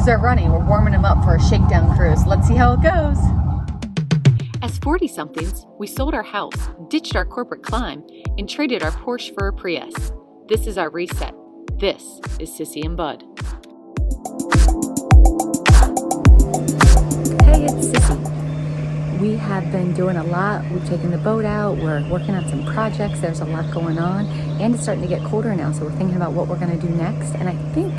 shoes are running. We're warming them up for a shakedown cruise. Let's see how it goes. As 40-somethings, we sold our house, ditched our corporate climb, and traded our Porsche for a Prius. This is our reset. This is Cissy and Bud. Hey, it's Cissy. We have been doing a lot. We've taken the boat out. We're working on some projects. There's a lot going on. And it's starting to get colder now, so we're thinking about what we're going to do next. And I think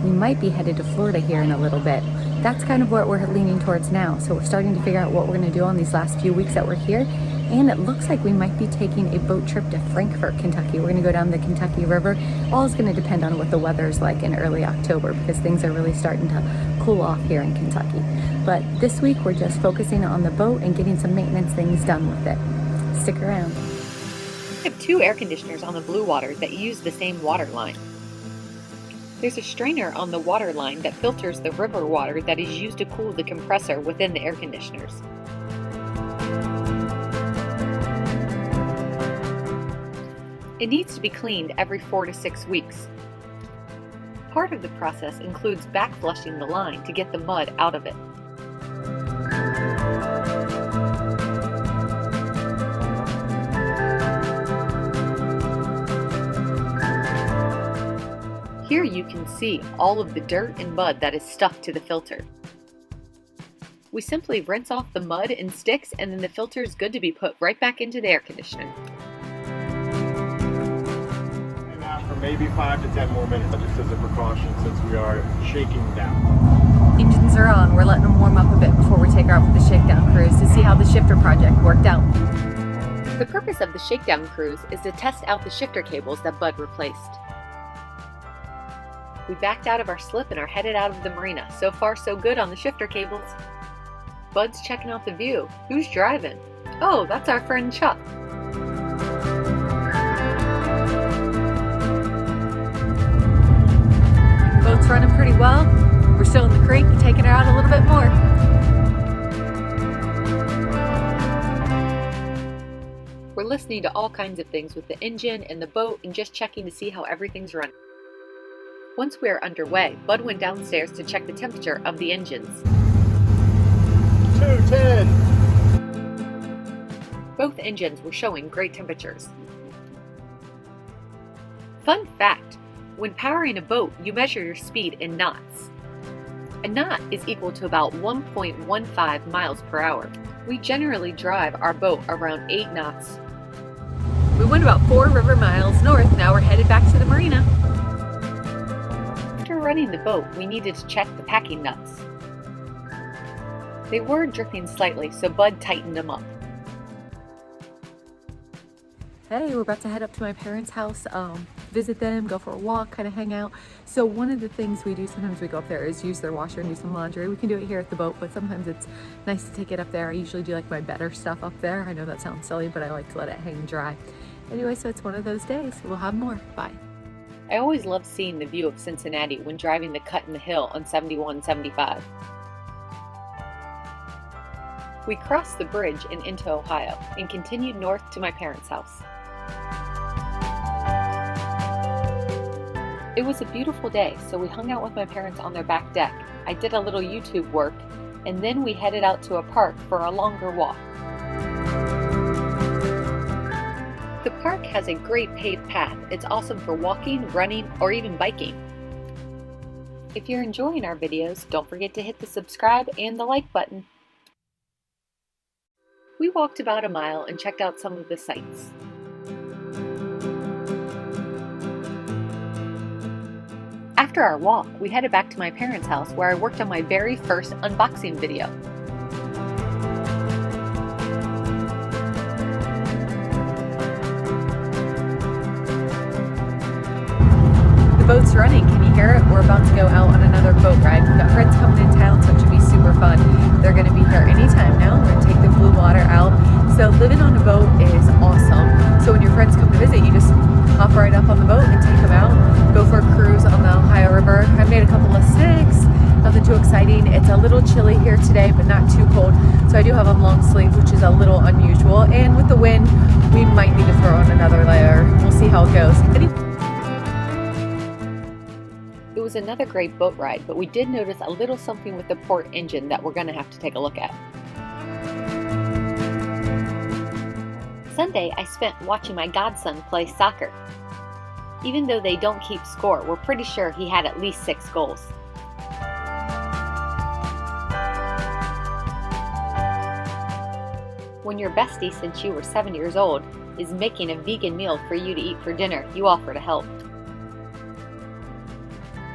we might be headed to Florida here in a little bit. That's kind of what we're leaning towards now. So we're starting to figure out what we're going to do on these last few weeks that we're here. And it looks like we might be taking a boat trip to Frankfort, Kentucky. We're going to go down the Kentucky River. All is going to depend on what the weather is like in early October because things are really starting to cool off here in Kentucky. But this week we're just focusing on the boat and getting some maintenance things done with it. Stick around. We have two air conditioners on the Bluewater that use the same water line. There's a strainer on the water line that filters the river water that is used to cool the compressor within the air conditioners. It needs to be cleaned every 4 to 6 weeks. Part of the process includes back flushing the line to get the mud out of it. Here you can see all of the dirt and mud that is stuck to the filter. We simply rinse off the mud and sticks, and then the filter is good to be put right back into the air conditioner. For maybe 5 to 10 more minutes, just as a precaution since we are shaking down. Engines are on. We're letting them warm up a bit before we take her out for the shakedown cruise to see how the shifter project worked out. The purpose of the shakedown cruise is to test out the shifter cables that Bud replaced. We backed out of our slip and are headed out of the marina. So far so good on the shifter cables. Bud's checking out the view. Who's driving? Oh, that's our friend Chuck. Boat's running pretty well. We're still in the creek, taking her out a little bit more. We're listening to all kinds of things with the engine and the boat and just checking to see how everything's running. Once we are underway, Bud went downstairs to check the temperature of the engines. 210. Both engines were showing great temperatures. Fun fact. When powering a boat, you measure your speed in knots. A knot is equal to about 1.15 miles per hour. We generally drive our boat around 8 knots. We went about 4 river miles north. Now we're headed back to the marina. After running the boat, we needed to check the packing nuts. They were dripping slightly, so Bud tightened them up. Hey, we're about to head up to my parents' house, visit them, go for a walk, kind of hang out. So one of the things we do, sometimes we go up there, is use their washer and do some laundry. We can do it here at the boat, but sometimes it's nice to take it up there. I usually do like my better stuff up there. I know that sounds silly, but I like to let it hang dry. Anyway, so it's one of those days. We'll have more. Bye. I always love seeing the view of Cincinnati when driving the cut in the hill on 71-75. We crossed the bridge and into Ohio and continued north to my parents' house. It was a beautiful day, so we hung out with my parents on their back deck. I did a little YouTube work, and then we headed out to a park for a longer walk. The park has a great paved path. It's awesome for walking, running, or even biking. If you're enjoying our videos, don't forget to hit the subscribe and the like button. We walked about a mile and checked out some of the sights. After our walk, we headed back to my parents' house where I worked on my very first unboxing video. The boat's running. Can you hear it? We're about to go out on another boat ride. We've got friends coming in town, so it should be super fun. They're going to be here anytime now. We're going to take the Bluewater out. So living on a boat is awesome. So when your friends come to visit, you just hop right up on the boat and take them out. Go for a cruise on the Ohio River. I made a couple of snacks. Nothing too exciting. It's a little chilly here today, but not too cold. So I do have on long sleeves, which is a little unusual. And with the wind, we might need to throw on another layer. We'll see how it goes. was another great boat ride, but we did notice a little something with the port engine that we're going to have to take a look at. Sunday, I spent watching my godson play soccer. Even though they don't keep score, we're pretty sure he had at least 6 goals. When your bestie, since you were 7 years old, is making a vegan meal for you to eat for dinner, you offer to help.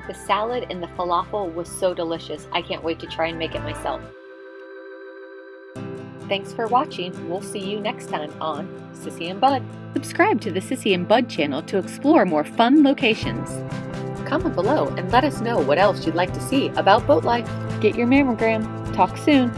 The salad and the falafel was so delicious, I can't wait to try and make it myself. Thanks for watching. We'll see you next time on Cissy and Bud. Subscribe to the Cissy and Bud channel to explore more fun locations. Comment below and let us know what else you'd like to see about boat life. Get your mammogram. Talk soon.